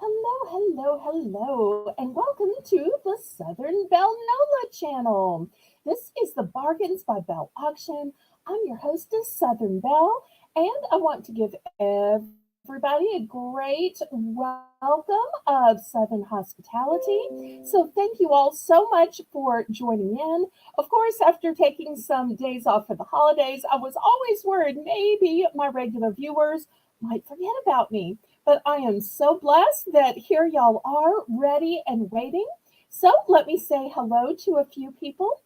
Hello, and welcome to the Southern Belle Nola channel. This is the Bargains by Belle auction. I'm your hostess, Southern Belle, and I want to give everybody a great welcome of Southern hospitality. So, thank you all so much for joining in. Of course, after taking some days off for the holidays, I was always worried maybe my regular viewers might forget about me. But I am so blessed that here y'all are ready and waiting. So let me say hello to a few people.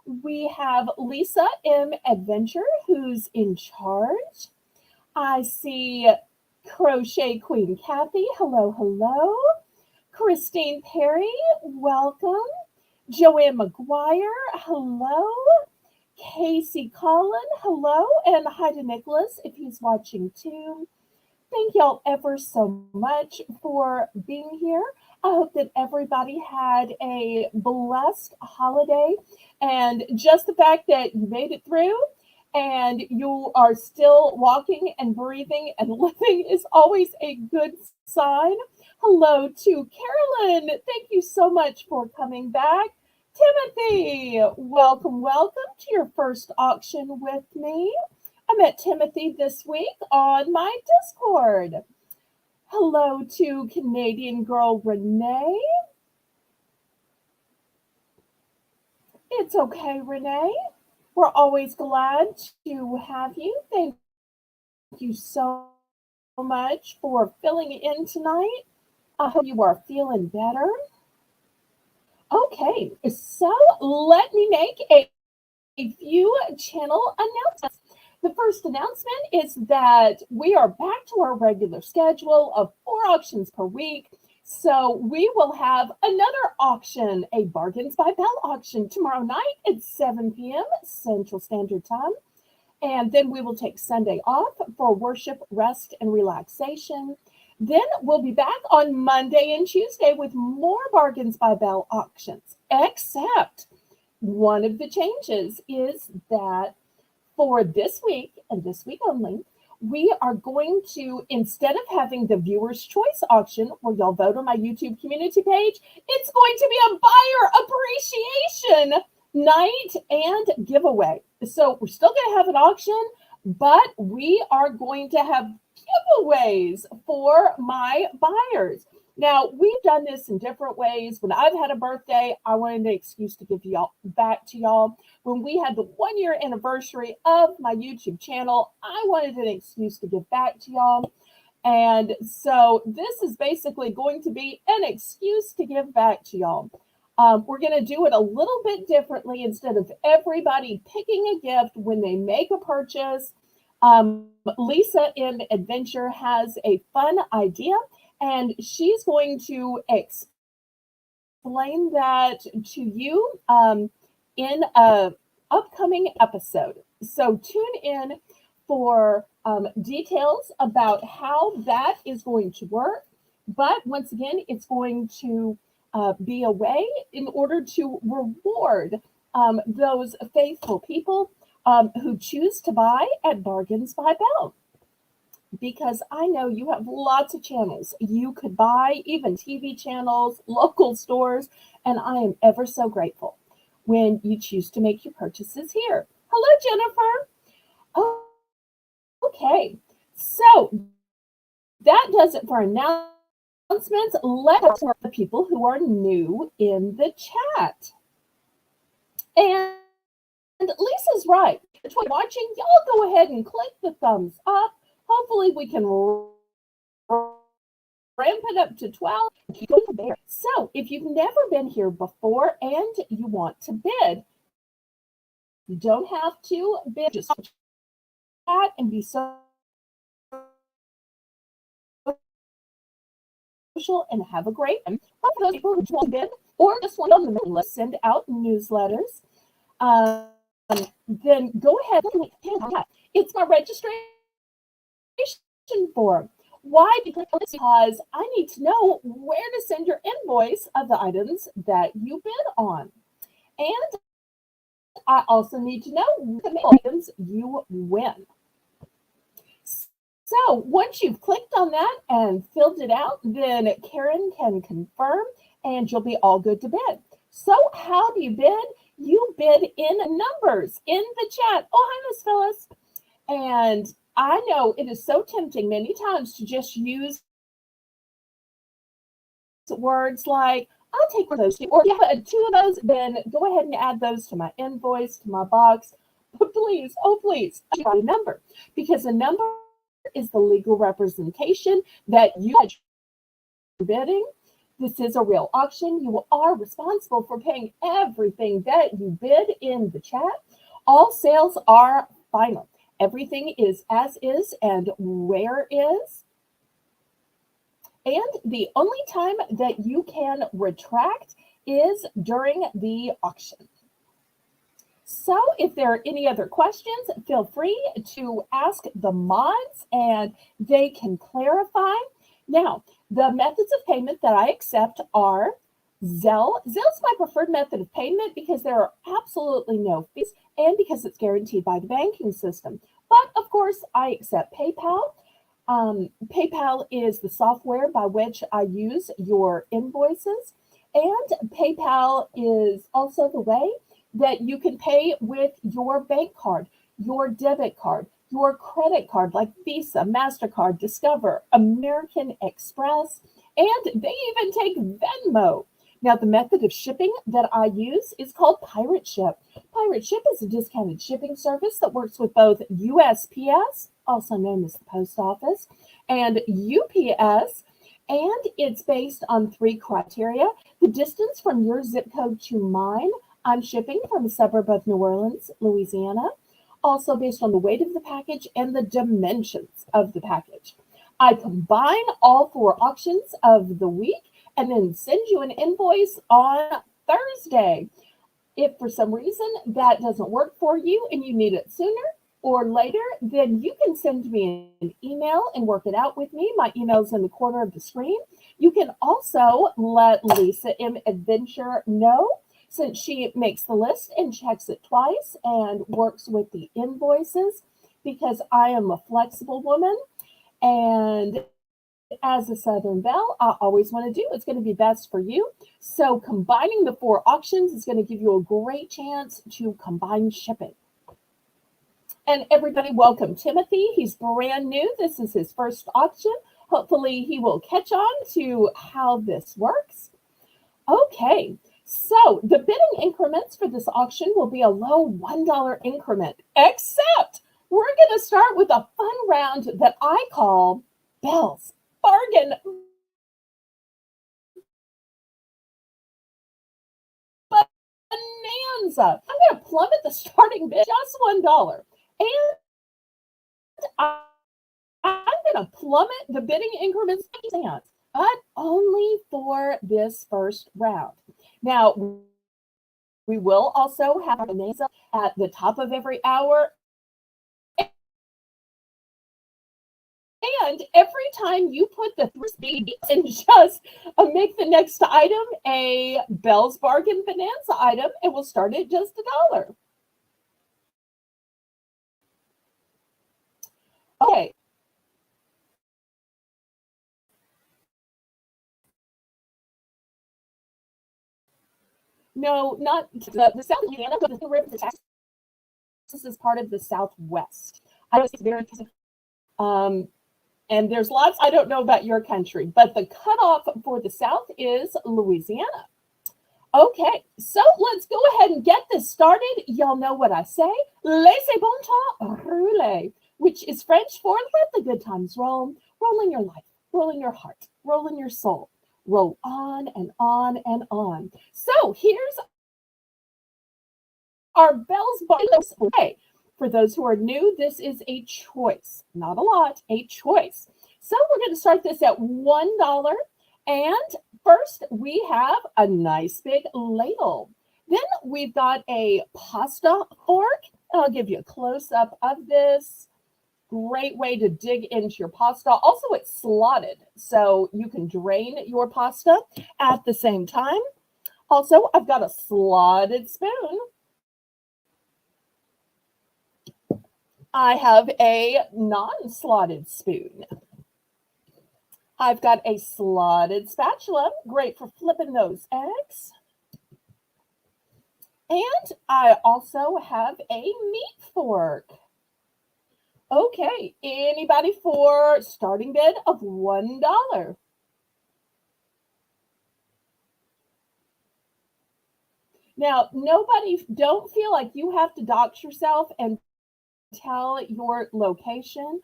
We have Lisa M. Adventure, who's in charge. I see Crochet Queen Kathy. Hello. Christine Perry, welcome. Joanne McGuire, hello. Casey Collin, hello. And hi to Nicholas if he's watching too. Thank y'all ever so much for being here. I hope that everybody had a blessed holiday. And just the fact that you made it through and you are still walking and breathing and living is always a good sign. Hello to Carolyn. Thank you so much for coming back. Timothy, welcome to your first auction with me. I met Timothy this week on my Discord. Hello to Canadian girl Renee. It's okay, Renee. We're always glad to have you. Thank you so much for filling in tonight. I hope you are feeling better. Okay, so let me make a few channel announcements. The first announcement is that we are back to our regular schedule of 4 auctions per week. So we will have another auction, a Bargains by Belle auction tomorrow night at 7 p.m. Central Standard Time. And then we will take Sunday off for worship, rest, and relaxation. Then we'll be back on Monday and Tuesday with more Bargains by Belle auctions, except one of the changes is that for this week and this week only, we are going to, instead of having the viewer's choice auction where y'all vote on my YouTube community page, it's going to be a buyer appreciation night and giveaway. So we're still going to have an auction, but we are going to have giveaways for my buyers. Now, we've done this in different ways. When I've had a birthday, I wanted an excuse to give y'all back to y'all. When we had the 1 year anniversary of my YouTube channel, I wanted an excuse to give back to y'all. And so this is basically going to be an excuse to give back to y'all. We're going to do it a little bit differently. Instead of everybody picking a gift when they make a purchase, Lisa in Adventure has a fun idea. And she's going to explain that to you in an upcoming episode. So tune in for details about how that is going to work. But once again, it's going to be a way in order to reward those faithful people who choose to buy at Bargains by Belle. Because I know you have lots of channels you could buy, even TV channels, local stores, and I am ever so grateful when you choose to make your purchases here. Hello, Jennifer. Okay, so that does it for announcements. Let's start the people who are new in the chat. And Lisa's right. If you're watching, y'all go ahead and click the thumbs up. Hopefully we can ramp it up to 12. So if you've never been here before and you want to bid, you don't have to bid. Just chat and be social and have a great time. For those people who want to bid or just want on the mailing list, send out newsletters, then go ahead and it's my registration form. Why? Because I need to know where to send your invoice of the items that you bid on. And I also need to know the items you win. So once you've clicked on that and filled it out, then Karen can confirm and you'll be all good to bid. So how do you bid? You bid in numbers in the chat. Oh, hi, Miss Phyllis. And I know it is so tempting many times to just use words like, I'll take those two, or if you have two of those, then go ahead and add those to my invoice, to my box. But please, oh please, try a number, because a number is the legal representation that you are bidding. This is a real auction. You are responsible for paying everything that you bid in the chat. All sales are final. Everything is as is and where is. And the only time that you can retract is during the auction. So if there are any other questions, feel free to ask the mods and they can clarify. Now, the methods of payment that I accept are Zelle. Zelle is my preferred method of payment because there are absolutely no fees and because it's guaranteed by the banking system. But of course, I accept PayPal. PayPal is the software by which I use your invoices. And PayPal is also the way that you can pay with your bank card, your debit card, your credit card like Visa, MasterCard, Discover, American Express, and they even take Venmo. Now, the method of shipping that I use is called Pirate Ship. Pirate Ship is a discounted shipping service that works with both USPS, also known as the post office, and UPS, and it's based on 3 criteria. The distance from your zip code to mine. I'm shipping from a suburb of New Orleans, Louisiana, also based on the weight of the package and the dimensions of the package. I combine all 4 auctions of the week and then send you an invoice on Thursday. If for some reason that doesn't work for you and you need it sooner or later, then you can send me an email and work it out with me. My email is in the corner of the screen. You can also let Lisa M. Adventure know, since she makes the list and checks it twice and works with the invoices, because I am a flexible woman. And as a Southern Belle, I always want to do what's going to be best for you. So combining the 4 auctions is going to give you a great chance to combine shipping. And everybody, welcome Timothy. He's brand new. This is his first auction. Hopefully he will catch on to how this works. Okay, so the bidding increments for this auction will be a low $1 increment, except we're going to start with a fun round that I call Belle's Bargain Bonanza. I'm going to plummet the starting bid just $1. And I'm going to plummet the bidding increments, but only for this first round. Now, we will also have a bonanza at the top of every hour. And every time you put the 3 beats and just make the next item a Belle's Bargain Bonanza item, and we'll start at just $1. Okay. No, not the South Louisiana, but the river, Texas. This is part of the Southwest. I know it's very and there's lots I don't know about your country, but the cutoff for the South is Louisiana. Okay, so let's go ahead and get this started. Y'all know what I say. Laissez bon temps rouler, which is French for let the good times roll. Roll in your life, roll in your heart, roll in your soul. Roll on and on and on. So here's our Belle's Bargain. For those who are new, this is a choice, not a lot, a choice. So we're going to start this at $1. And first, we have a nice big ladle. Then we've got a pasta fork. I'll give you a close-up of this. Great way to dig into your pasta. Also, it's slotted, so you can drain your pasta at the same time. Also, I've got a slotted spoon. I have a non-slotted spoon. I've got a slotted spatula, great for flipping those eggs. And I also have a meat fork. Okay, anybody for starting bid of $1? Now, nobody, don't feel like you have to dox yourself and tell your location.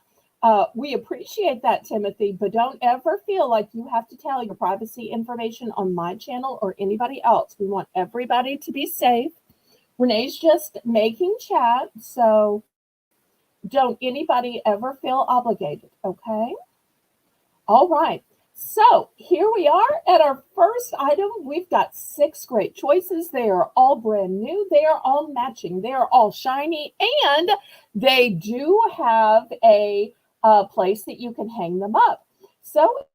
We appreciate that, Timothy, but don't ever feel like you have to tell your privacy information on my channel or anybody else. We want everybody to be safe. Renee's just making chat, so don't anybody ever feel obligated, okay? All right. So here we are at our first item. We've got 6 great choices. They are all brand new. They are all matching. They are all shiny, and they do have a place that you can hang them up. So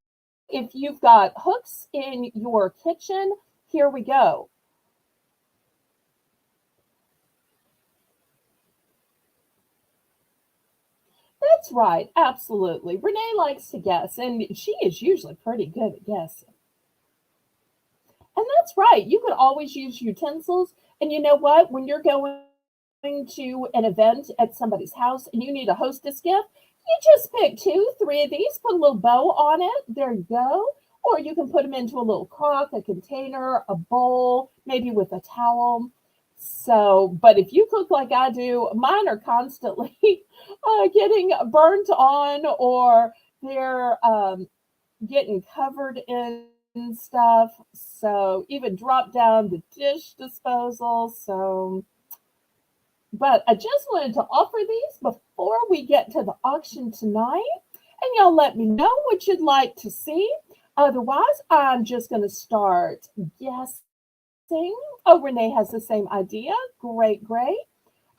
if you've got hooks in your kitchen, here we go. That's right. Absolutely. Renee likes to guess, and she is usually pretty good at guessing. And that's right. You could always use utensils. And you know what? When you're going to an event at somebody's house and you need a hostess gift, you just pick 2, 3 of these, put a little bow on it. There you go. Or you can put them into a little crock, a container, a bowl, maybe with a towel. So, but if you cook like I do, mine are constantly getting burnt on, or they're getting covered in stuff. So even drop down the dish disposal. So, but I just wanted to offer these before we get to the auction tonight. And y'all let me know what you'd like to see. Otherwise, I'm just going to start guessing. Oh, Renee has the same idea. Great, great.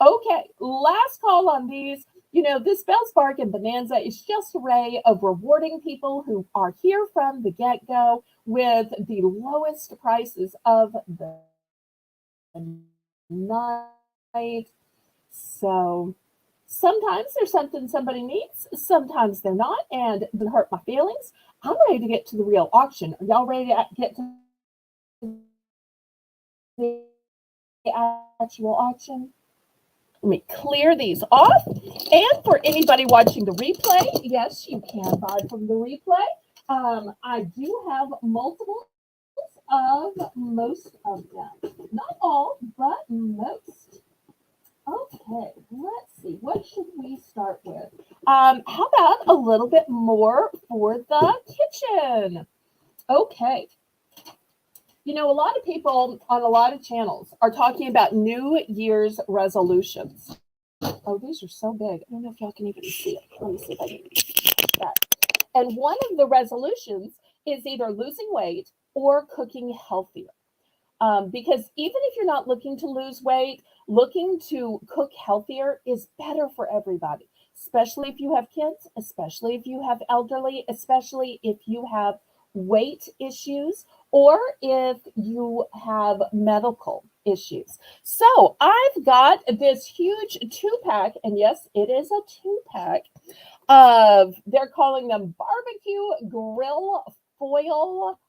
Okay, last call on these. You know, this Bell's Bargain Bonanza is just a way of rewarding people who are here from the get-go with the lowest prices of the night. So sometimes there's something somebody needs, sometimes they're not, and it doesn't hurt my feelings. I'm ready to get to the real auction. Are y'all ready to get to the actual auction? Let me clear these off. And for anybody watching the replay, yes, you can buy from the replay. I do have multiples of most of them. Not all, but most. Okay, let's see. What should we start with? How about a little bit more for the kitchen? Okay. You know, a lot of people on a lot of channels are talking about New Year's resolutions. Oh, these are so big. I don't know if y'all can even see it. Let me see if I can that. And one of the resolutions is either losing weight or cooking healthier. Because even if you're not looking to lose weight, looking to cook healthier is better for everybody, especially if you have kids, especially if you have elderly, especially if you have weight issues, or if you have medical issues. So I've got this huge 2-pack, and yes, it is a 2-pack of, they're calling them barbecue grill foil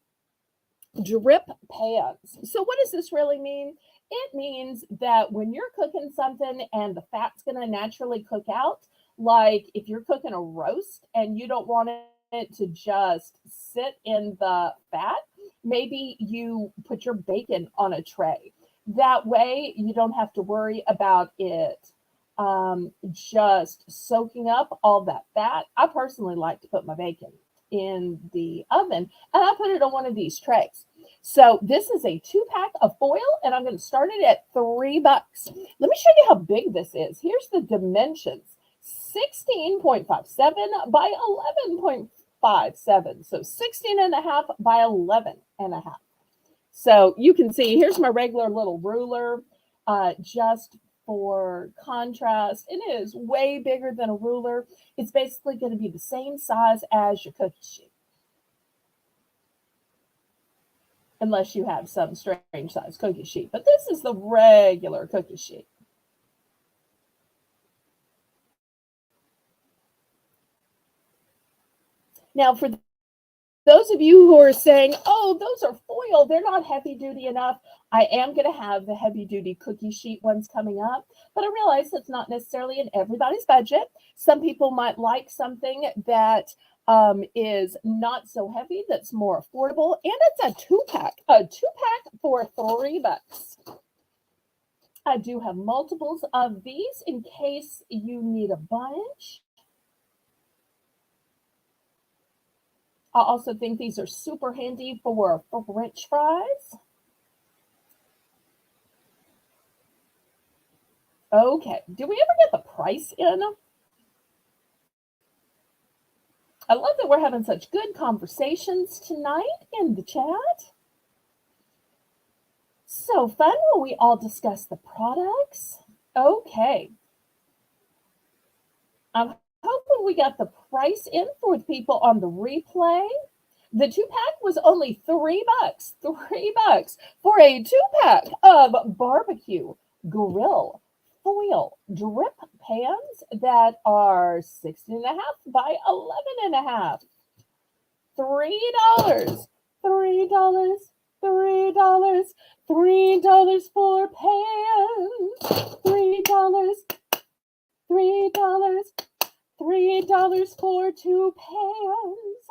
drip pans. So what does this really mean? It means that when you're cooking something and the fat's going to naturally cook out, like if you're cooking a roast and you don't want it to just sit in the fat, maybe you put your bacon on a tray. That way you don't have to worry about it just soaking up all that fat. I personally like to put my bacon in the oven and I put it on one of these trays. So this is a 2-pack of foil and I'm going to start it at $3. Let me show you how big this is. Here's the dimensions. 16.57 by 11.57. So 16 and a half by 11 and a half. So you can see, here's my regular little ruler, just for contrast. It is way bigger than a ruler. It's basically going to be the same size as your cookie sheet. Unless you have some strange size cookie sheet. But this is the regular cookie sheet. Now, for those of you who are saying, oh, those are foil, they're not heavy duty enough, I am going to have the heavy duty cookie sheet ones coming up, but I realize that's not necessarily in everybody's budget. Some people might like something that is not so heavy, that's more affordable, and it's a two pack for $3. I do have multiples of these in case you need a bunch. I also think these are super handy for French fries. Okay, do we ever get the price in? I love that we're having such good conversations tonight in the chat. So fun when we all discuss the products. Okay. I'm hoping we got the price in for the people on the replay. The 2-pack was only $3. $3 for a 2-pack of barbecue grill foil drip pans that are 16.5 by 11.5. $3. $3. $3. $3 for pans. $3. $3. $3 for 2 pans.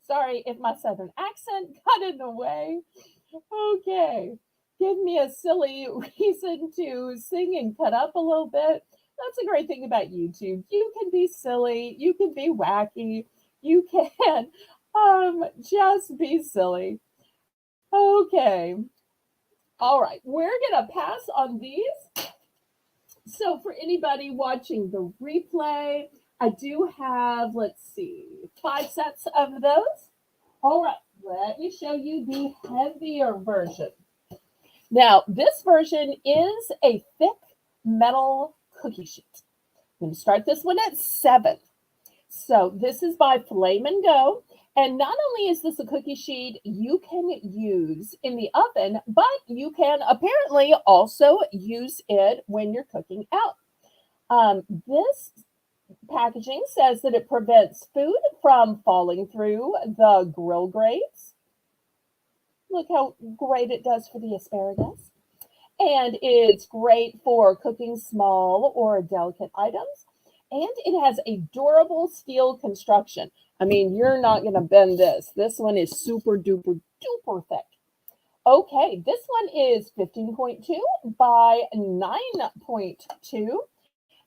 Sorry if my southern accent got in the way. Okay. Give me a silly reason to sing and cut up a little bit. That's a great thing about YouTube. You can be silly, you can be wacky, you can just be silly. Okay. All right. We're going to pass on these. So for anybody watching the replay, I do have, let's see, 5 sets of those. All right, let me show you the heavier version. Now, this version is a thick metal cookie sheet. I'm going to start this one at 7. So this is by Flame and Go. And not only is this a cookie sheet you can use in the oven, but you can apparently also use it when you're cooking out. This packaging says that it prevents food from falling through the grill grates. Look how great it does for the asparagus. And it's great for cooking small or delicate items. And it has a durable steel construction. I mean, you're not going to bend this. This one is super duper duper thick. Okay, this one is 15.2 by 9.2.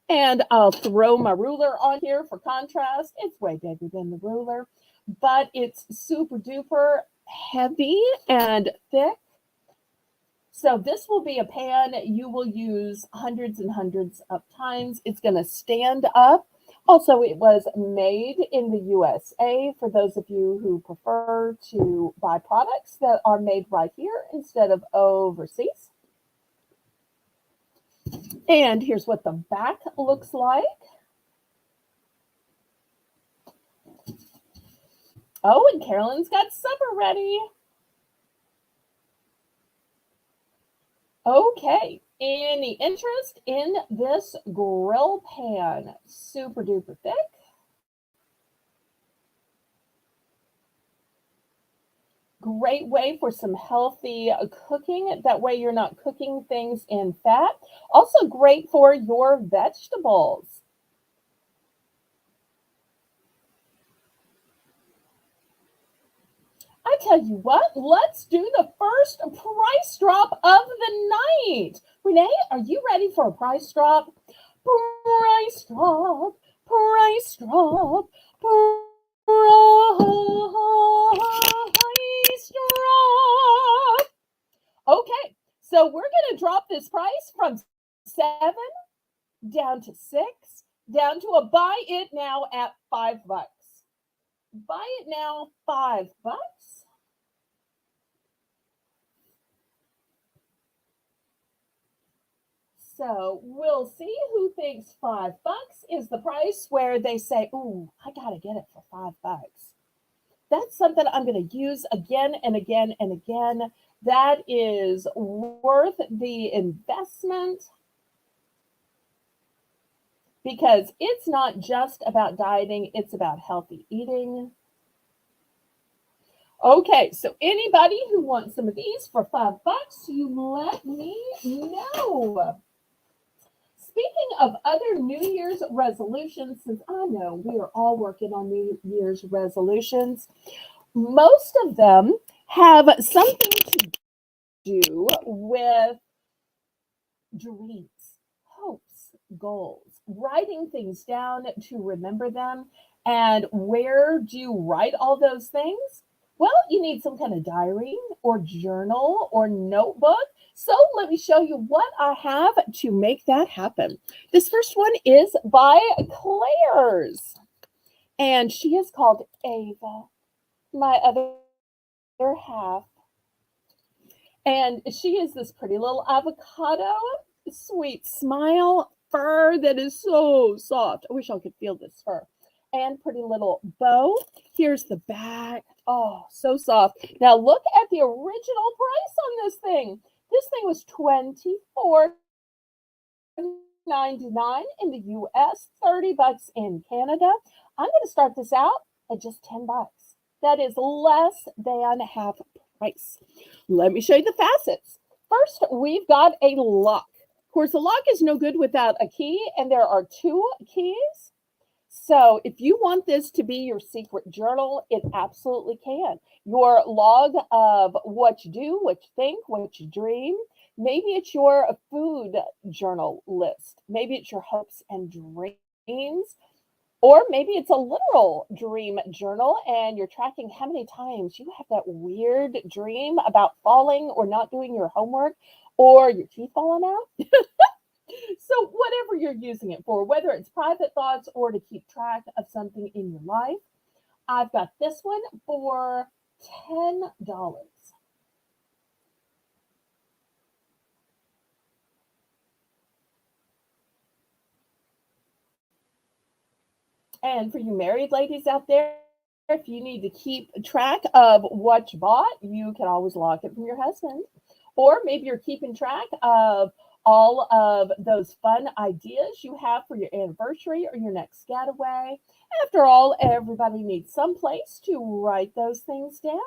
And I'll throw my ruler on here for contrast. It's way bigger than the ruler, but it's super duper heavy and thick. So this will be a pan you will use hundreds and hundreds of times. It's going to stand up. Also, it was made in the USA for those of you who prefer to buy products that are made right here instead of overseas. And here's what the back looks like. Oh, and Carolyn's got supper ready. Okay, any interest in this grill pan? Super duper thick. Great way for some healthy cooking. That way you're not cooking things in fat. Also great for your vegetables. I tell you what, let's do the first price drop of the night. Renee, are you ready for a price drop? Price drop, price drop, price drop. Okay, so we're going to drop this price from 7 down to 6, down to a buy it now at $5. Buy it now, $5. So we'll see who thinks $5 is the price where they say, ooh, I gotta get it for $5. That's something I'm going to use again and again and again. That is worth the investment because it's not just about dieting, it's about healthy eating. Okay, so anybody who wants some of these for $5, you let me know. Speaking of other New Year's resolutions, since I know we are all working on New Year's resolutions, most of them have something to do with dreams, hopes, goals, writing things down to remember them. And where do you write all those things? Well, you need some kind of diary or journal or notebook. So let me show you what I have to make that happen. This first one is by Claire's, and she is called Ava, my other half. And she is this pretty little avocado, sweet smile, fur that is so soft. I wish I could feel this fur. And pretty little bow. Here's the back. Oh, so soft. Now look at the original price on this thing. This thing was $24.99 in the US, $30 in Canada. I'm going to start this out at just $10. That is less than half price. Let me show you the facets. First, we've got a lock. Of course, a lock is no good without a key, and there are two keys. So if you want this to be your secret journal, it absolutely can. Your log of what you do, what you think, what you dream. Maybe it's your food journal list. Maybe it's your hopes and dreams. Or maybe it's a literal dream journal and you're tracking how many times you have that weird dream about falling or not doing your homework or your teeth falling out. So, whatever you're using it for, whether it's private thoughts or to keep track of something in your life, I've got this one for $10. And for you married ladies out there, if you need to keep track of what you bought, you can always lock it from your husband. Or maybe you're keeping track of all of those fun ideas you have for your anniversary or your next getaway. After all, everybody needs some place to write those things down.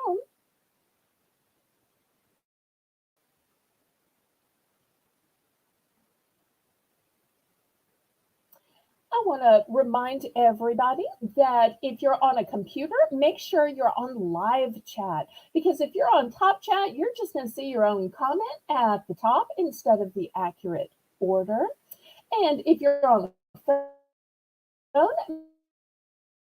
I want to remind everybody that if you're on a computer, make sure you're on live chat. Because if you're on top chat, you're just going to see your own comment at the top instead of the accurate order. And if you're on the phone,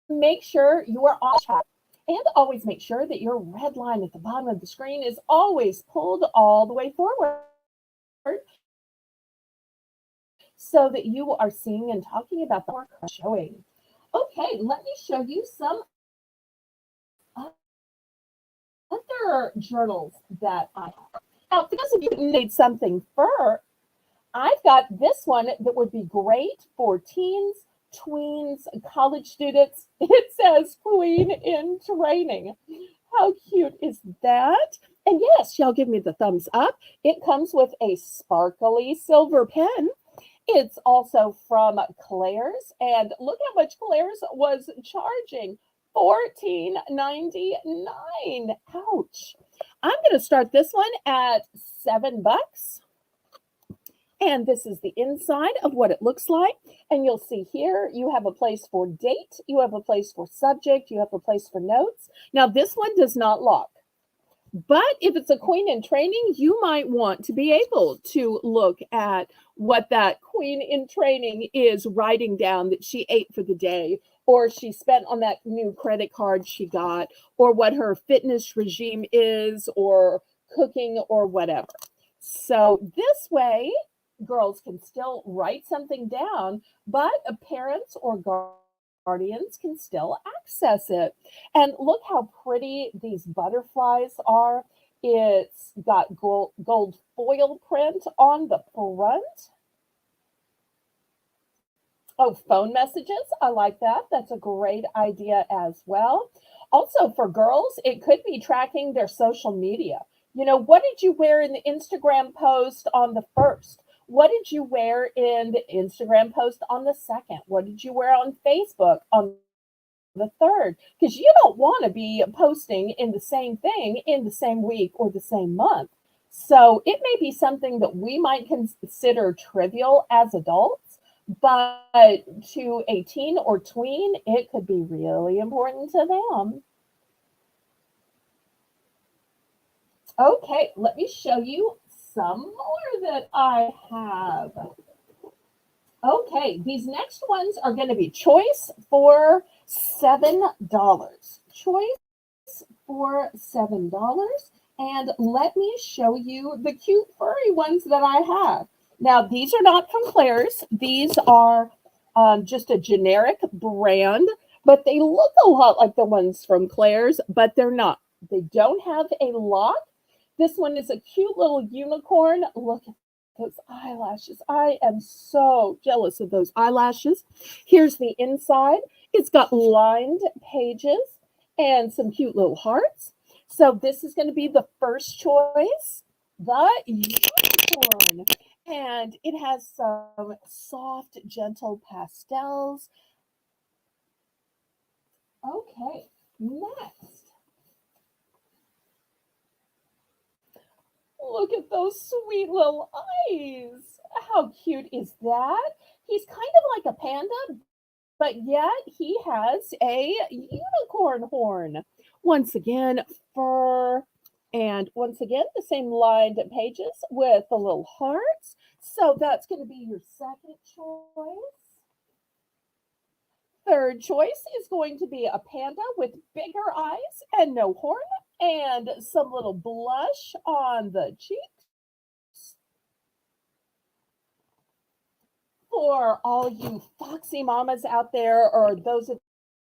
make sure you are on chat. And always make sure that your red line at the bottom of the screen is always pulled all the way forward so that you are seeing and talking about the work showing. Okay, let me show you some other journals that I have. Now, for those of you who need something fur, I've got this one that would be great for teens, tweens, college students. It says Queen in Training. How cute is that? And yes, y'all give me the thumbs up. It comes with a sparkly silver pen. It's also from Claire's, and look how much Claire's was charging. 14.99. Ouch. I'm going to start this one at $7. And this is the inside of what it looks like. And you'll see here, you have a place for date, you have a place for subject, you have a place for notes. Now, this one does not lock. But if it's a queen in training, you might want to be able to look at what that queen in training is writing down that she ate for the day, or she spent on that new credit card she got, or what her fitness regime is, or cooking, or whatever. So this way, girls can still write something down, but parents or guardians can still access it. And look how pretty these butterflies are. It's got gold foil print on the front. Oh, phone messages. I like that. That's a great idea as well. Also, for girls, it could be tracking their social media. You know, what did you wear in the Instagram post on the first? What did you wear in the Instagram post on the second? What did you wear on Facebook on the 3rd because you don't want to be posting in the same thing in the same week or the same month. So it may be something that we might consider trivial as adults, but to a teen or tween, it could be really important to them. Okay, let me show you some more that I have. Okay, these next ones are going to be choice for $7. Choice for $7. And let me show you the cute furry ones that I have. Now, these are not from Claire's. These are just a generic brand, but they look a lot like the ones from Claire's, but they're not. They don't have a lock. This one is a cute little unicorn. Look at those eyelashes. I am so jealous of those eyelashes. Here's the inside. It's got lined pages and some cute little hearts. So this is going to be the first choice, the unicorn. And it has some soft, gentle pastels. Okay, next. Look at those sweet little eyes. How cute is that? He's kind of like a panda, but yet he has a unicorn horn. Once again, fur, and once again, the same lined pages with the little hearts. So that's going to be your second choice. Third choice is going to be a panda with bigger eyes and no horn and some little blush on the cheeks. For all you foxy mamas out there, or those of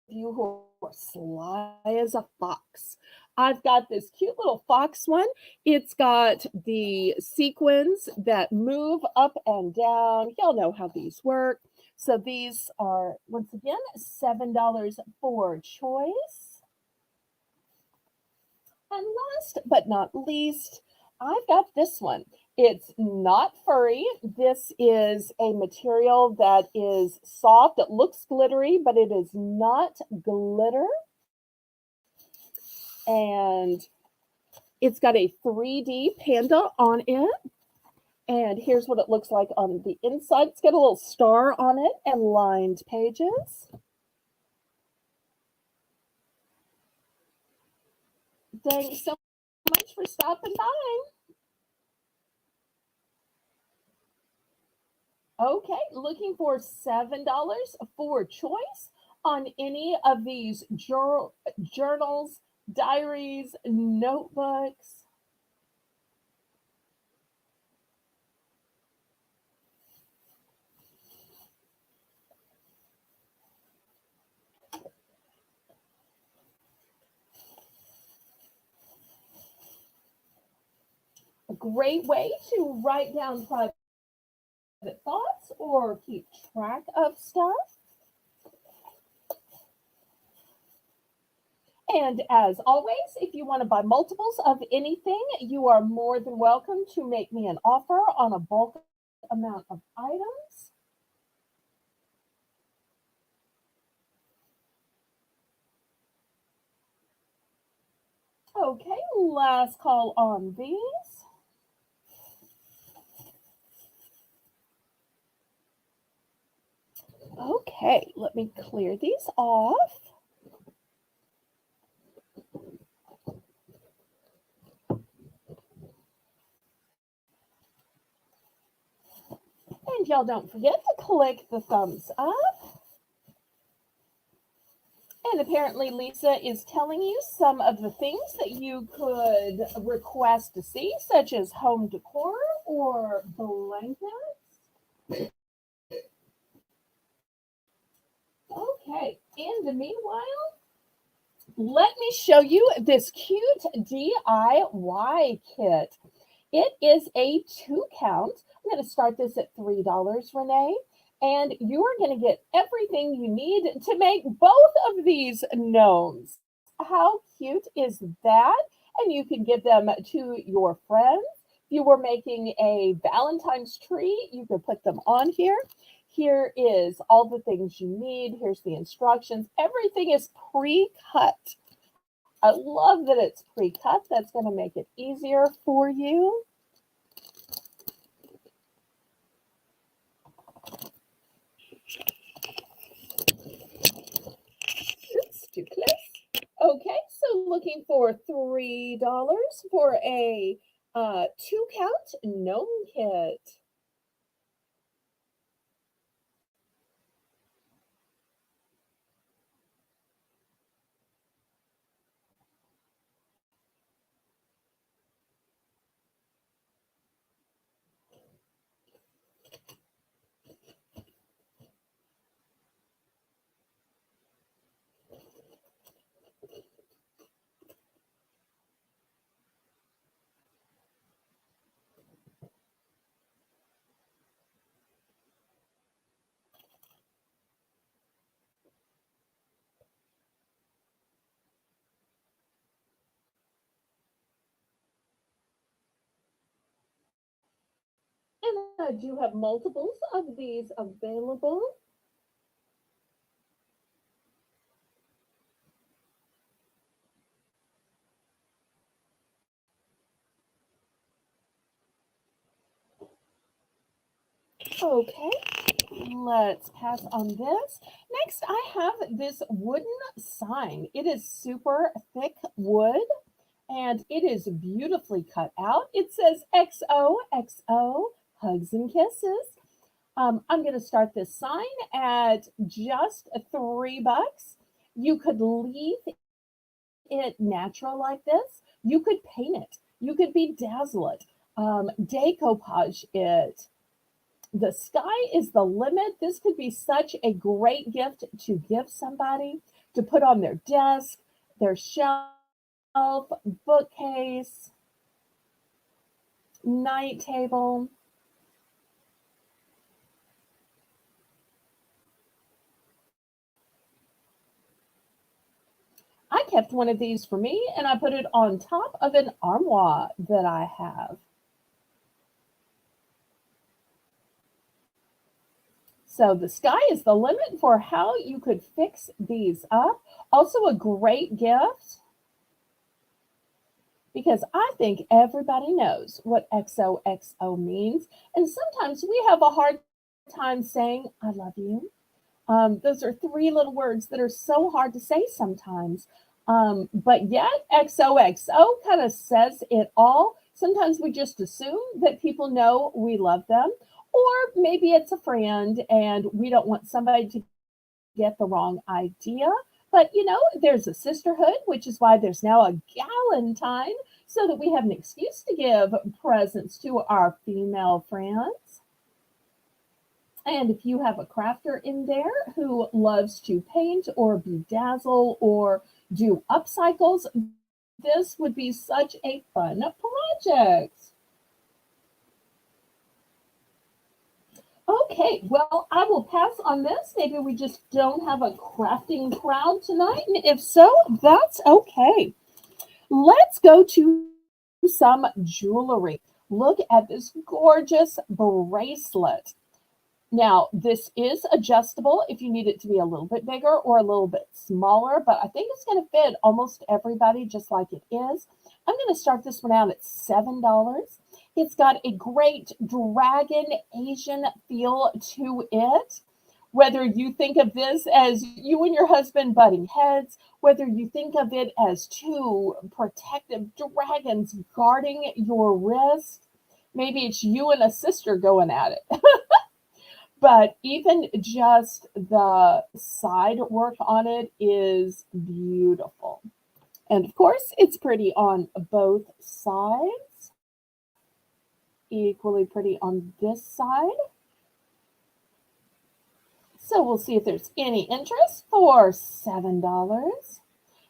you who are sly as a fox, I've got this cute little fox one. It's got the sequins that move up and down. Y'all know how these work. So these are, once again, $7 for choice. And last but not least, I've got this one. It's not furry. This is a material that is soft. It looks glittery, but it is not glitter. And it's got a 3D panda on it. And here's what it looks like on the inside. It's got a little star on it and lined pages. Thanks so much for stopping by. Okay, looking for $7 for choice on any of these journals, diaries, notebooks. A great way to write down private thoughts or keep track of stuff. And as always, if you want to buy multiples of anything, you are more than welcome to make me an offer on a bulk amount of items. Okay, last call on these. Okay, let me clear these off. And y'all don't forget to click the thumbs up. And apparently Lisa is telling you some of the things that you could request to see, such as home decor or blankets. Okay, in the meanwhile, let me show you this cute DIY kit. It is a 2 count. I'm going to start this at $3, Renee. And you are going to get everything you need to make both of these gnomes. How cute is that? And you can give them to your friends. If you were making a Valentine's tree, you could put them on here. Here is all the things you need. Here's the instructions. Everything is pre-cut. I love that it's pre-cut. That's going to make it easier for you. Oops, too close. Okay, so looking for $3 for a two-count gnome kit. And I do have multiples of these available. Okay, let's pass on this. Next, I have this wooden sign. It is super thick wood and it is beautifully cut out. It says XOXO, hugs and kisses. I'm going to start this sign at just $3. You could leave it natural like this. You could paint it. You could bedazzle it, decoupage it. The sky is the limit. This could be such a great gift to give somebody to put on their desk, their shelf, bookcase, night table. I kept one of these for me and I put it on top of an armoire that I have. So the sky is the limit for how you could fix these up. Also, a great gift because I think everybody knows what XOXO means. And sometimes we have a hard time saying, I love you. Those are three little words that are so hard to say sometimes. But yet, XOXO kind of says it all. Sometimes we just assume that people know we love them, or maybe it's a friend and we don't want somebody to get the wrong idea. But there's a sisterhood, which is why there's now a Galentine, so that we have an excuse to give presents to our female friends. And if you have a crafter in there who loves to paint or bedazzle or do upcycles, this would be such a fun project. Okay, well, I will pass on this. Maybe we just don't have a crafting crowd tonight. And if so, that's okay. Let's go to some jewelry. Look at this gorgeous bracelet. Now, this is adjustable if you need it to be a little bit bigger or a little bit smaller, but I think it's going to fit almost everybody just like it is. I'm going to start this one out at $7. It's got a great dragon Asian feel to it. Whether you think of this as you and your husband butting heads, whether you think of it as two protective dragons guarding your wrist, maybe it's you and a sister going at it. But even just the side work on it is beautiful. And of course, it's pretty on both sides. Equally pretty on this side. So we'll see if there's any interest for $7.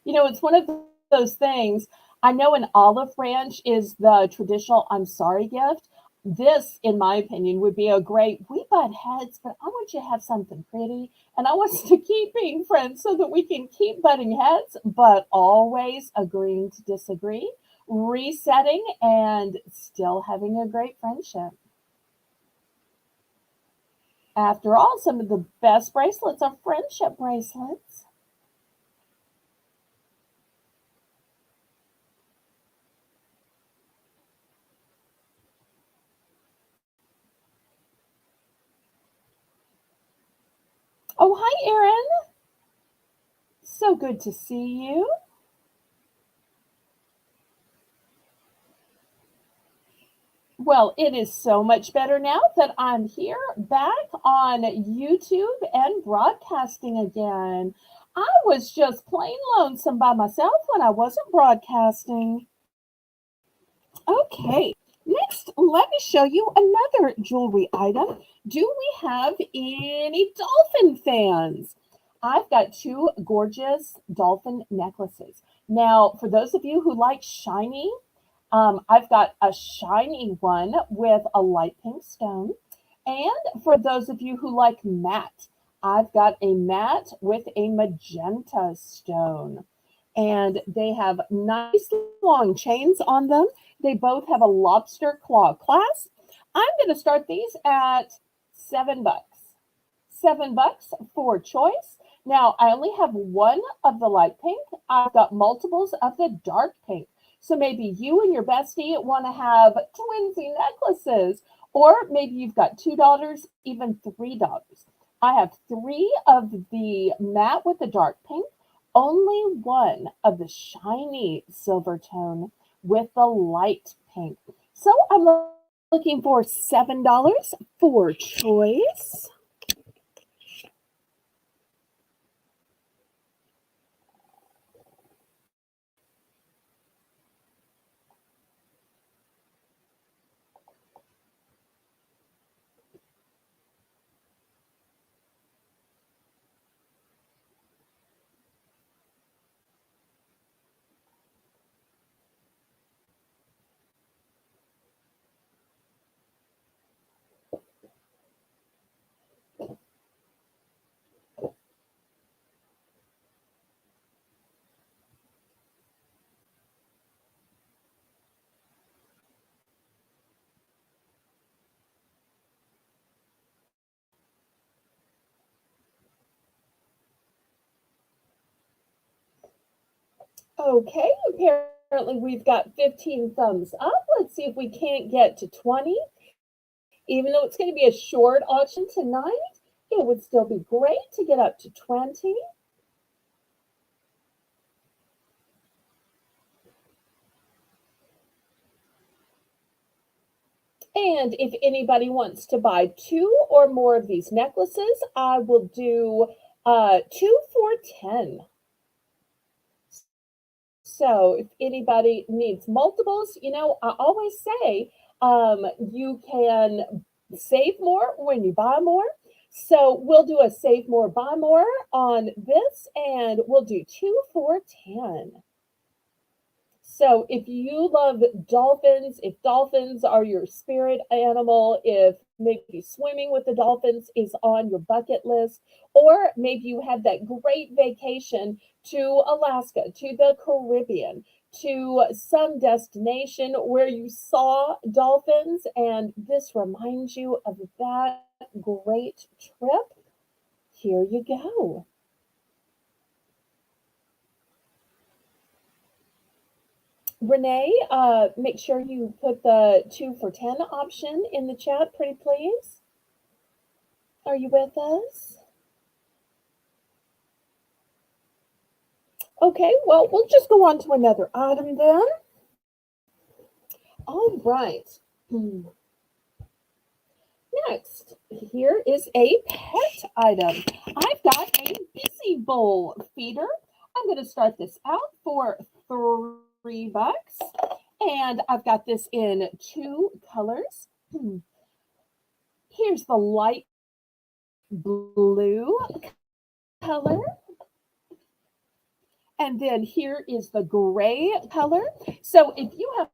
It's one of those things. I know an olive branch is the traditional I'm sorry gift. This, in my opinion, would be a great, we butt heads, but I want you to have something pretty. And I want us to keep being friends so that we can keep butting heads, but always agreeing to disagree, resetting, and still having a great friendship. After all, some of the best bracelets are friendship bracelets. Oh, hi, Erin. So good to see you. Well, it is so much better now that I'm here back on YouTube and broadcasting again. I was just plain lonesome by myself when I wasn't broadcasting. Okay, next, let me show you another jewelry item. Do we have any dolphin fans? I've got two gorgeous dolphin necklaces. Now, for those of you who like shiny, I've got a shiny one with a light pink stone. And for those of you who like matte, I've got a matte with a magenta stone. And they have nice long chains on them. They both have a lobster claw clasp. I'm going to start these at $7. $7 for choice. Now, I only have one of the light pink. I've got multiples of the dark pink. So maybe you and your bestie want to have twinsy necklaces, or maybe you've got $2, even $3. I have three of the matte with the dark pink, only one of the shiny silver tone with the light pink. So I'm looking for $7 for choice. Okay, apparently we've got 15 thumbs up. Let's see if we can't get to 20. Even though it's going to be a short auction tonight, it would still be great to get up to 20. And if anybody wants to buy two or more of these necklaces, I will do two for 10. So if anybody needs multiples, I always say you can save more when you buy more. So we'll do a save more, buy more on this, and we'll do two for 10. So if you love dolphins, if dolphins are your spirit animal, if maybe swimming with the dolphins is on your bucket list, or maybe you had that great vacation to Alaska, to the Caribbean, to some destination where you saw dolphins, and this reminds you of that great trip, here you go. Renee, make sure you put the two for 10 option in the chat, pretty please. Are you with us? Okay, well, we'll just go on to another item then. All right. Next, here is a pet item. I've got a busy bowl feeder. I'm going to start this out for $3. And I've got this in two colors. Here's the light blue color. And then here is the gray color. So if you have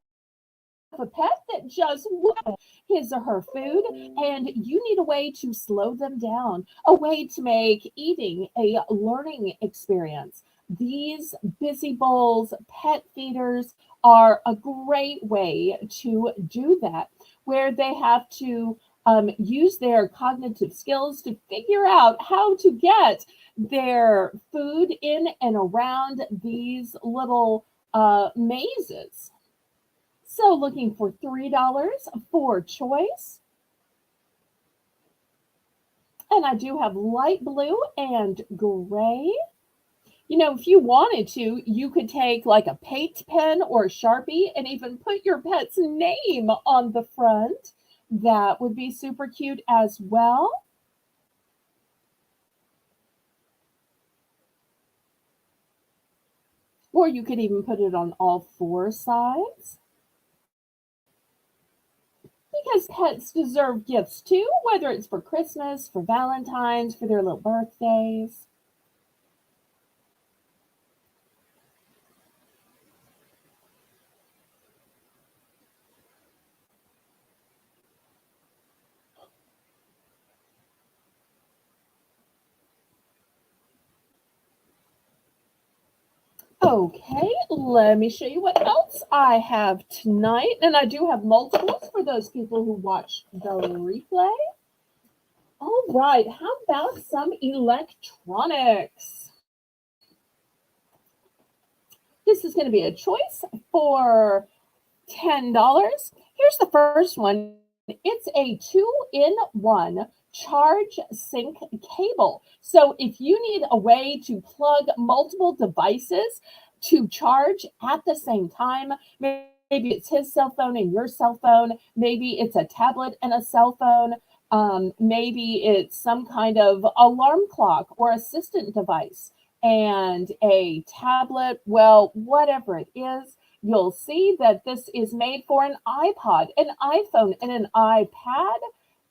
a pet that just wants his or her food and you need a way to slow them down, a way to make eating a learning experience, these busy bowls, pet feeders are a great way to do that, where they have to use their cognitive skills to figure out how to get their food in and around these little mazes. So looking for $3 for choice. And I do have light blue and gray. You know, if you wanted to, you could take like a paint pen or a Sharpie and even put your pet's name on the front. That would be super cute as well. Or you could even put it on all four sides. Because pets deserve gifts too, whether it's for Christmas, for Valentine's, for their little birthdays. Okay, let me show you what else I have tonight. And I do have multiples for those people who watch the replay. All right, how about some electronics? This is going to be a choice for $10. Here's the first one. It's a two-in-one charge sync cable. So if you need a way to plug multiple devices to charge at the same time, maybe it's his cell phone and your cell phone, maybe it's a tablet and a cell phone, maybe it's some kind of alarm clock or assistant device and a tablet, well, whatever it is, you'll see that this is made for an iPod, an iPhone, and an iPad.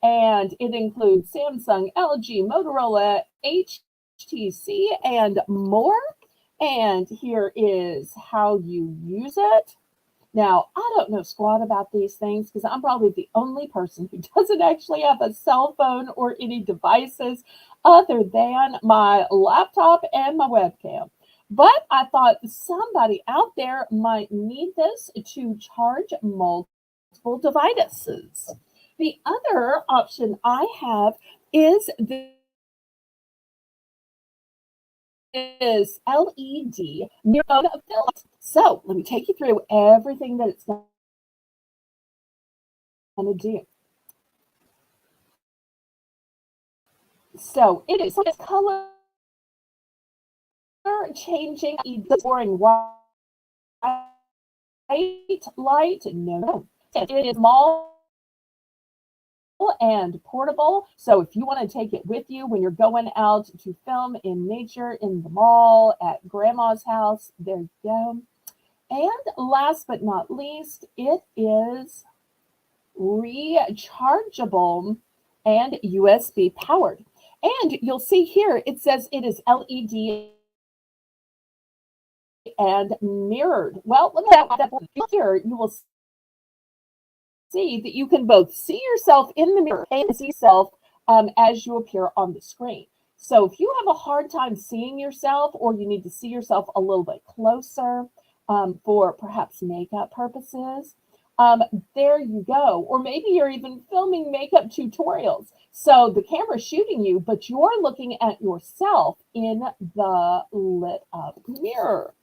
And it includes Samsung, LG, Motorola, HTC, and more. And here is how you use it. Now, I don't know squat about these things because I'm probably the only person who doesn't actually have a cell phone or any devices other than my laptop and my webcam. But I thought somebody out there might need this to charge multiple devices. The other option I have is this LED mirror filament. So let me take you through everything that it's going to do. So it is color changing, boring white light. No, it is small and portable. So if you want to take it with you when you're going out to film in nature, in the mall, at grandma's house, there you go. And last but not least, it is rechargeable and USB powered. And you'll see here, it says it is LED and mirrored. Well, look at that. Here, you will see that you can both see yourself in the mirror and see yourself as you appear on the screen. So if you have a hard time seeing yourself or you need to see yourself a little bit closer for perhaps makeup purposes, there you go. Or maybe you're even filming makeup tutorials. So the camera's shooting you, but you're looking at yourself in the lit up mirror.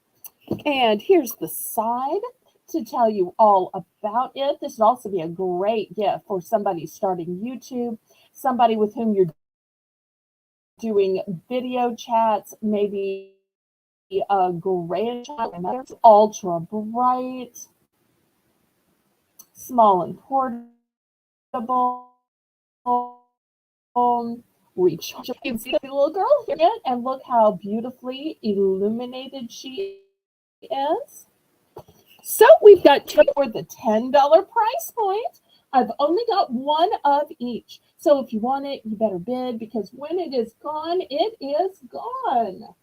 And here's the side to tell you all about it. This would also be a great gift for somebody starting YouTube, somebody with whom you're doing video chats, maybe a grandchild, ultra bright, small and portable, rechargeable. You can see the little girl here, and look how beautifully illuminated she is. So we've got two for the $10 price point. I've only got one of each. So if you want it, you better bid because when it is gone, it is gone.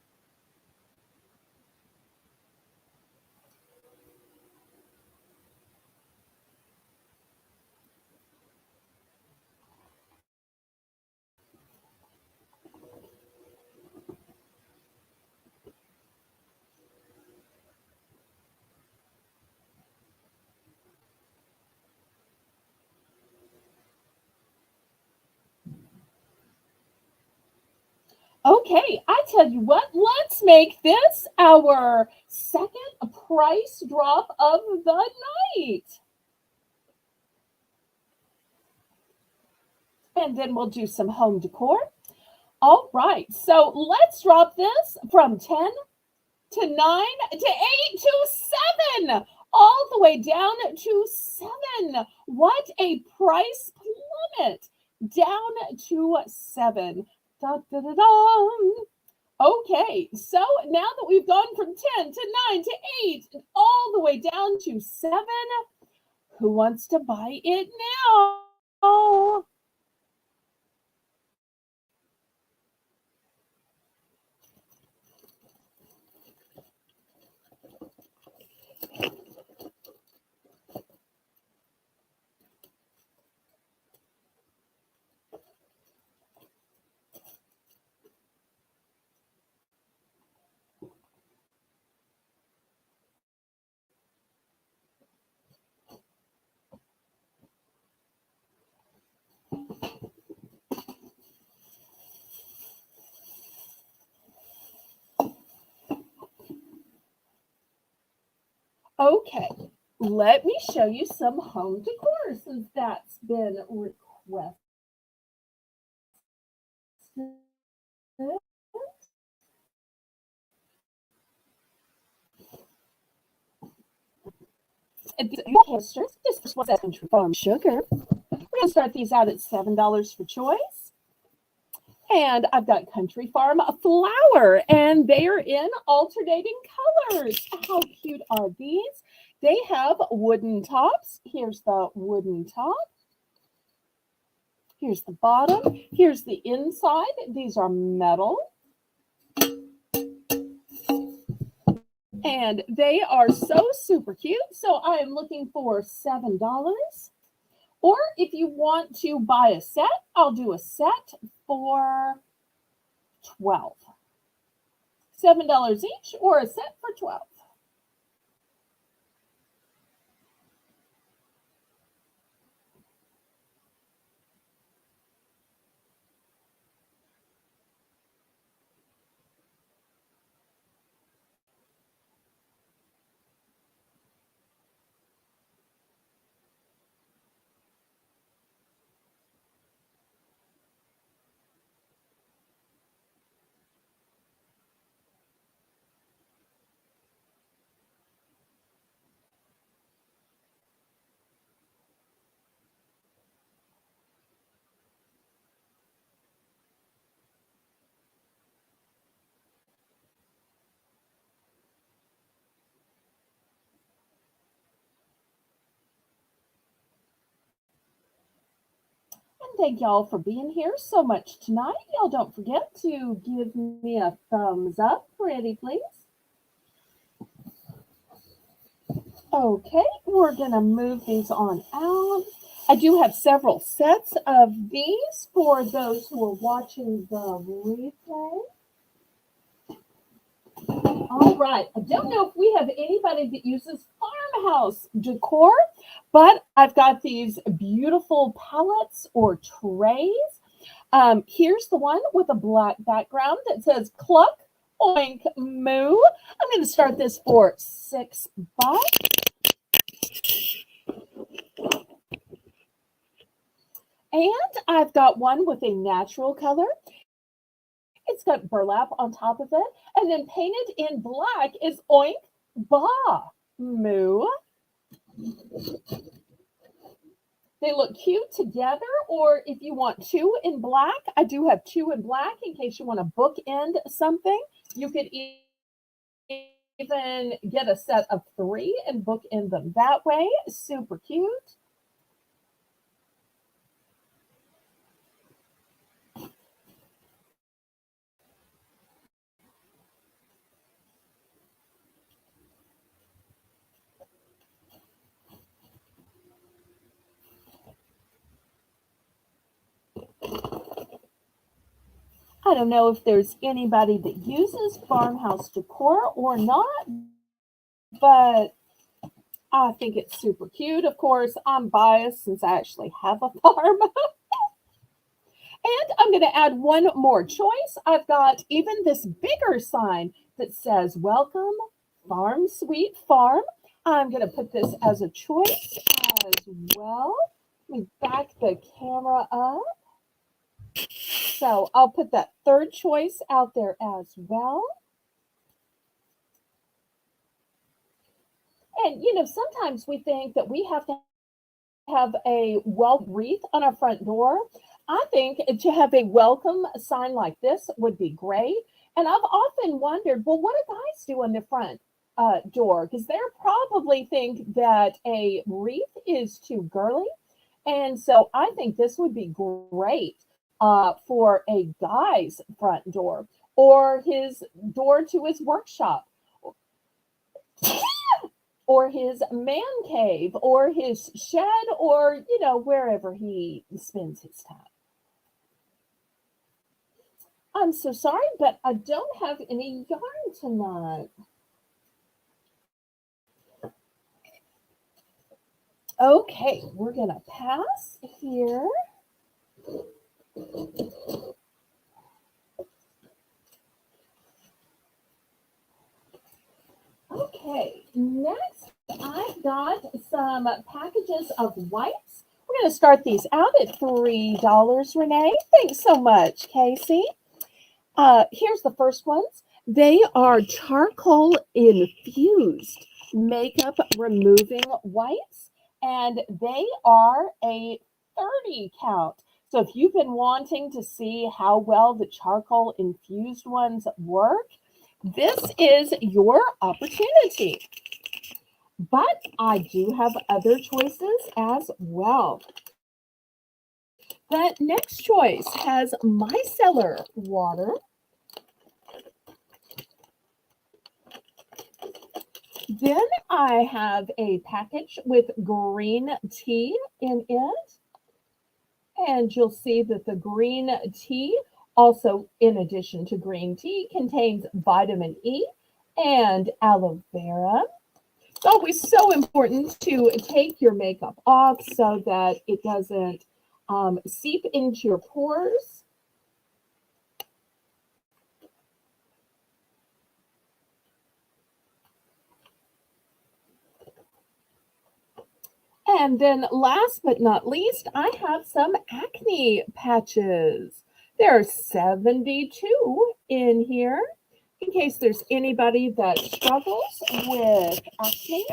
Okay, I tell you what, let's make this our second price drop of the night. And then we'll do some home decor. All right, so let's drop this from 10 to 9 to 8 to 7, all the way down to 7. What a price plummet down to 7. Da, da, da, da. Okay, so now that we've gone from 10 to 9 to 8 and all the way down to 7, who wants to buy it now? Okay, let me show you some home decor since that's been requested. Canisters. This first one's Country Farm Sugar. We're going to start these out at $7 for choice. And I've got Country Farm Flour, and they are in alternating colors. How cute are these? They have wooden tops. Here's the wooden top. Here's the bottom. Here's the inside. These are metal. And they are so super cute. So I am looking for $7. Or if you want to buy a set, I'll do a set for 12. $7 each or a set for 12. And thank y'all for being here so much tonight. Y'all don't forget to give me a thumbs up, pretty please. Okay, we're going to move these on out. I do have several sets of these for those who are watching the replay. All right, I don't know if we have anybody that uses farmhouse decor, but I've got these beautiful pallets or trays. Here's the one with a black background that says cluck, oink, moo. I'm going to start this for $6. And I've got one with a natural color. It's got burlap on top of it. And then painted in black is oink, ba, moo. They look cute together, or if you want two in black, I do have two in black in case you want to bookend something. You could even get a set of 3 and bookend them that way. Super cute. I don't know if there's anybody that uses farmhouse decor or not, but I think it's super cute. Of course, I'm biased since I actually have a farm. And I'm going to add one more choice. I've got even this bigger sign that says, Welcome, Farm Sweet Farm. I'm going to put this as a choice as well. Let me back the camera up. So I'll put that third choice out there as well. And, sometimes we think that we have to have a welcome wreath on our front door. I think to have a welcome sign like this would be great. And I've often wondered, well, what do guys do on the front door? Because they're probably think that a wreath is too girly. And so I think this would be great for a guy's front door or his door to his workshop or his man cave or his shed or, wherever he spends his time. I'm so sorry, but I don't have any yarn tonight. Okay, we're going to pass here. Okay, next I've got some packages of wipes. We're going to start these out at $3, Renee. Thanks so much, Casey. Here's the first ones. They are charcoal infused makeup removing wipes, and they are a 30 count. So if you've been wanting to see how well the charcoal infused ones work, this is your opportunity. But I do have other choices as well. The next choice has micellar water. Then I have a package with green tea in it. And you'll see that the green tea also, in addition to green tea, contains vitamin E and aloe vera. It's always so important to take your makeup off so that it doesn't seep into your pores. And then last but not least, I have some acne patches. There are 72 in here in case there's anybody that struggles with acne.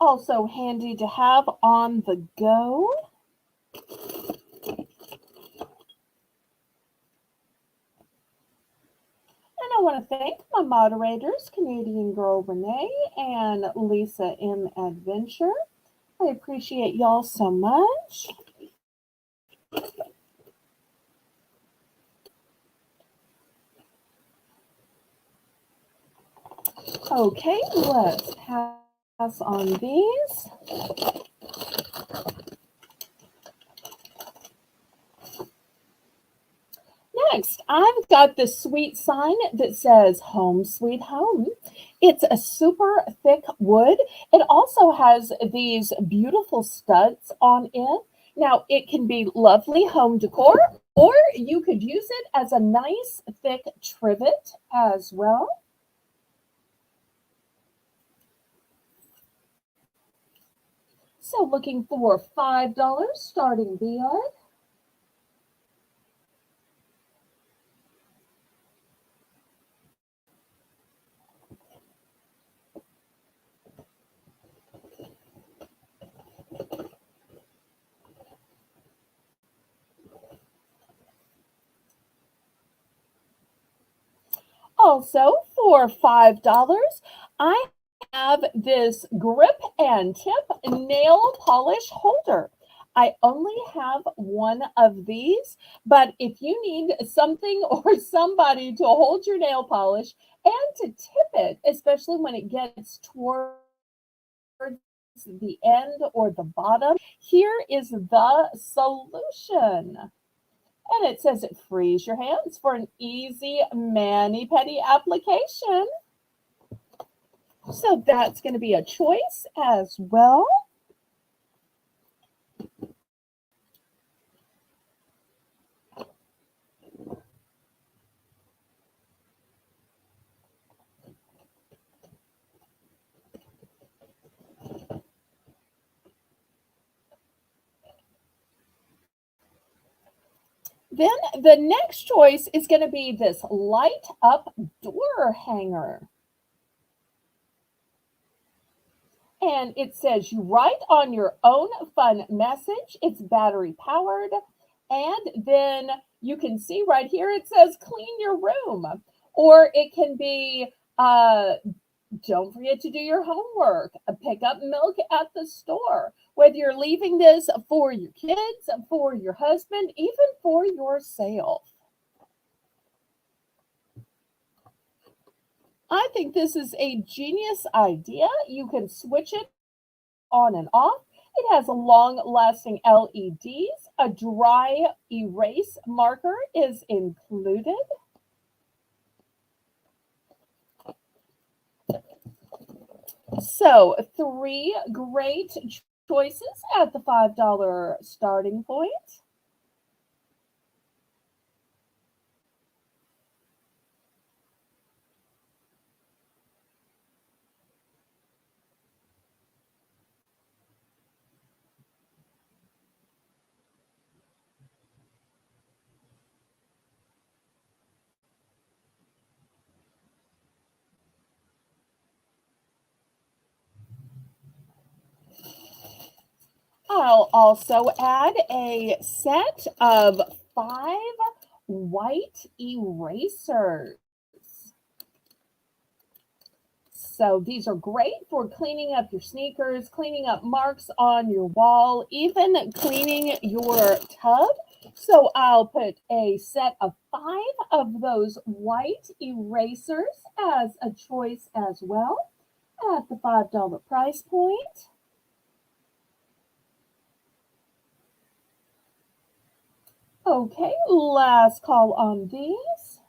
Also handy to have on the go. And I want to thank my moderators, Canadian Girl Renee and Lisa M. Adventure. I appreciate y'all so much. Okay, let's pass on these. Next, I've got this sweet sign that says Home Sweet Home. It's a super thick wood. It also has these beautiful studs on it. Now, it can be lovely home decor, or you could use it as a nice thick trivet as well. So looking for $5 starting beyond. Also, for $5, I have this grip and tip nail polish holder. I only have one of these, but if you need something or somebody to hold your nail polish and to tip it, especially when it gets towards the end or the bottom, here is the solution. And it says it frees your hands for an easy mani-pedi application. So that's going to be a choice as well. Then the next choice is going to be this light up door hanger. And it says you write on your own fun message. It's battery powered. And then you can see right here it says clean your room. Or it can be don't forget to do your homework, pick up milk at the store. Whether you're leaving this for your kids, for your husband, even for yourself. I think this is a genius idea. You can switch it on and off. It has long lasting LEDs. A dry erase marker is included. So, three great choices at the $5 starting point. I'll also add a set of five white erasers. So these are great for cleaning up your sneakers, cleaning up marks on your wall, even cleaning your tub. So I'll put a set of five of those white erasers as a choice as well at the $5 price point. Okay, last call on these.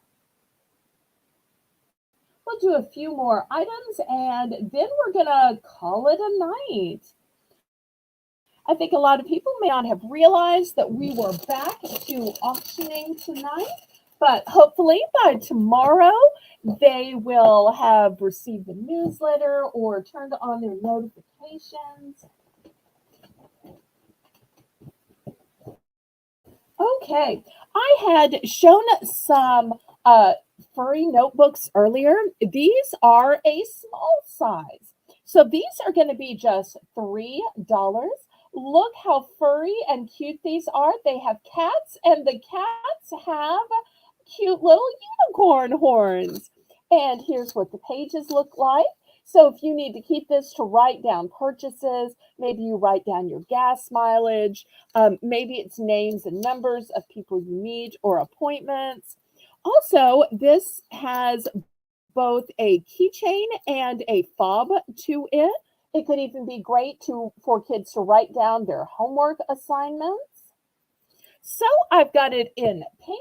We'll do a few more items and then we're going to call it a night. I think a lot of people may not have realized that we were back to auctioning tonight, but hopefully by tomorrow they will have received the newsletter or turned on their notifications. Okay, I had shown some furry notebooks earlier. These are a small size. So these are going to be just $3. Look how furry and cute these are. They have cats, and the cats have cute little unicorn horns. And here's what the pages look like. So if you need to keep this to write down purchases, maybe you write down your gas mileage, maybe it's names and numbers of people you meet or appointments. Also, this has both a keychain and a fob to it. It could even be great for kids to write down their homework assignments. So I've got it in pink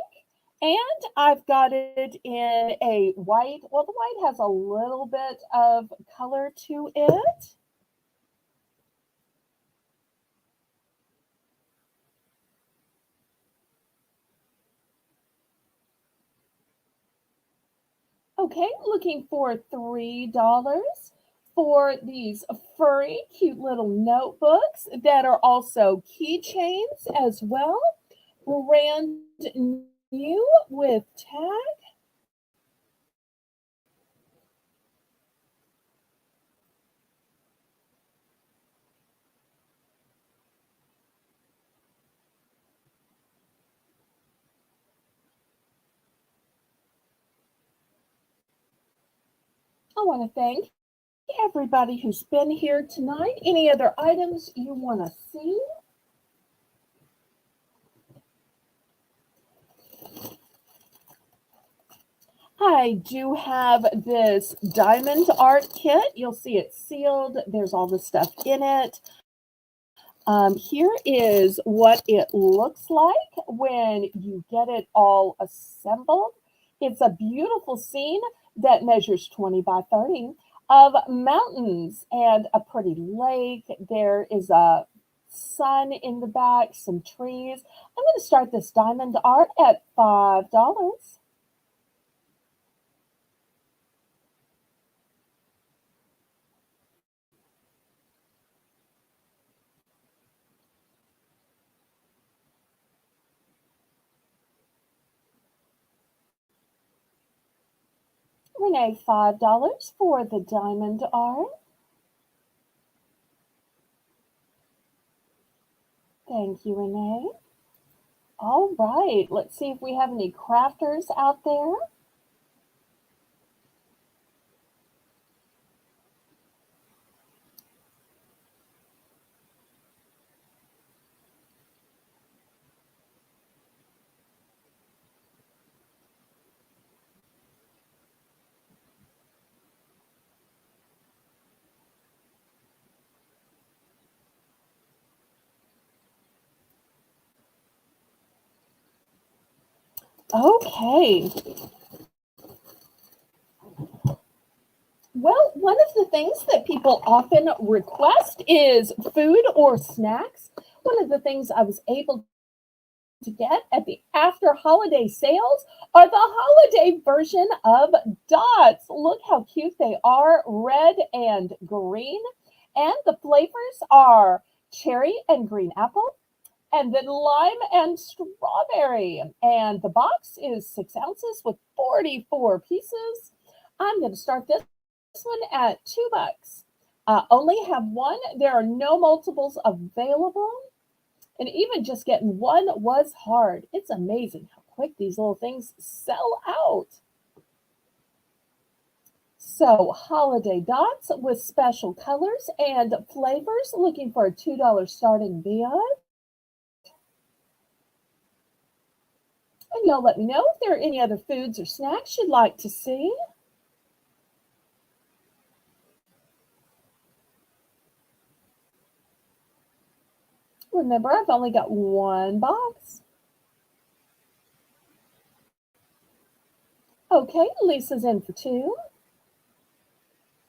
and I've got it in a white. Well, the white has a little bit of color to it. Okay, looking for $3 for these furry, cute little notebooks that are also keychains as well. Brand new with tag. I want to thank everybody who's been here tonight. Any other items you want to see? I do have this diamond art kit. You'll see it's sealed. There's all the stuff in it. Here is what it looks like when you get it all assembled. It's a beautiful scene that measures 20 by 30 of mountains and a pretty lake. There is a sun in the back, some trees. I'm going to start this diamond art at $5. Renee, $5 for the diamond art. Thank you, Renee. All right, let's see if we have any crafters out there. Okay. Well, one of the things that people often request is food or snacks. One of the things I was able to get at the after holiday sales are the holiday version of dots. Look how cute they are, red and green. And the flavors are cherry and green apple, and then lime and strawberry. And the box is 6 ounces with 44 pieces. I'm going to start this one at $2. Only have one. There are no multiples available. And even just getting one was hard. It's amazing how quick these little things sell out. So, holiday dots with special colors and flavors. Looking for a $2 starting bid. And y'all let me know if there are any other foods or snacks you'd like to see. Remember, I've only got one box. Okay, Lisa's in for two.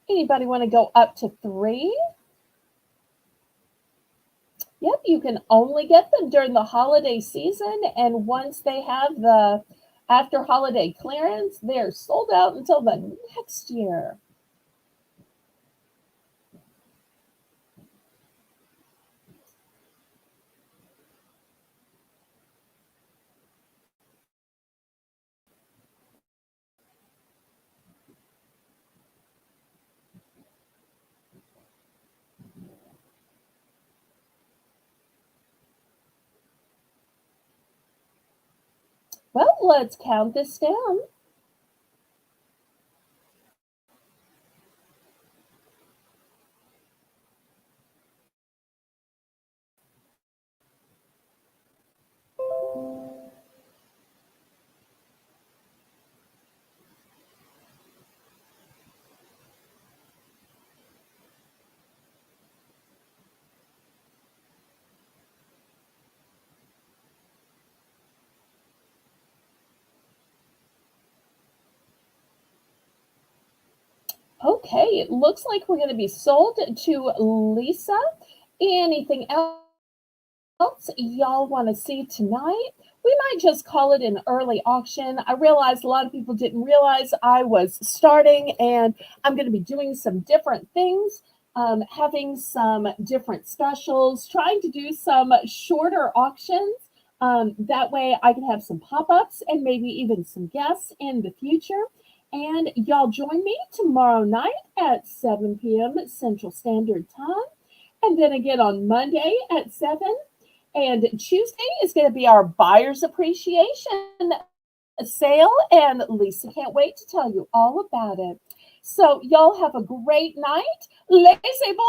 Anybody want to go up to three? Yep, you can only get them during the holiday season. And once they have the after holiday clearance, they're sold out until the next year. Well, let's count this down. Okay, it looks like we're going to be sold to Lisa. Anything else y'all want to see tonight? We might just call it an early auction. I realized a lot of people didn't realize I was starting, and I'm going to be doing some different things, having some different specials, trying to do some shorter auctions. That way I can have some pop ups and maybe even some guests in the future. And y'all join me tomorrow night at 7 p.m. Central Standard Time. And then again on Monday at 7. And Tuesday is going to be our buyer's appreciation sale. And Lisa can't wait to tell you all about it. So, y'all have a great night. Laissez bon